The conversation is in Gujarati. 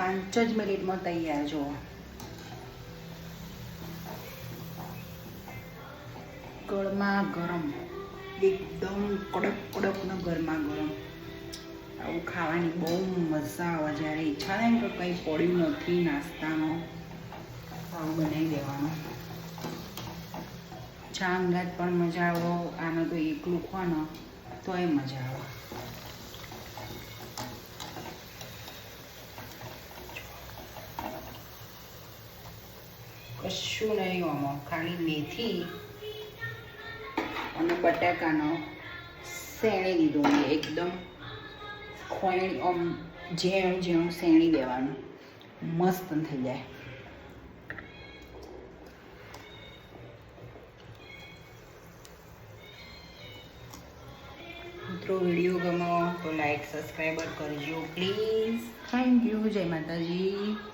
5 જ મિનિટમાં તૈયાર. જો ગરમા ગરમ, એકદમ કડક કડક ને ગરમા ગરમ. આવું ખાવાની બહુ મજા આવે. જ્યારે ઈચ્છા થાય ને કે કંઈ પડ્યું નથી નાસ્તામાં, આવું બનાવી દેવાનું. ચા અંગાત પણ મજા આવે. આને તો એકલું ખો ને તોય મજા આવે. કશું નહીં આમાં, ખાલી મેથી અને બટાકાનો શેણી દીધું. એકદમ ખોયણી આમ ઝીણું ઝીણું શેણી દેવાનું, મસ્ત થઈ જાય. મિત્રો વિડીયો ગમો તો લાઈક સબસ્ક્રાઈબર કરજો પ્લીઝ. Thank you. જય માતાજી.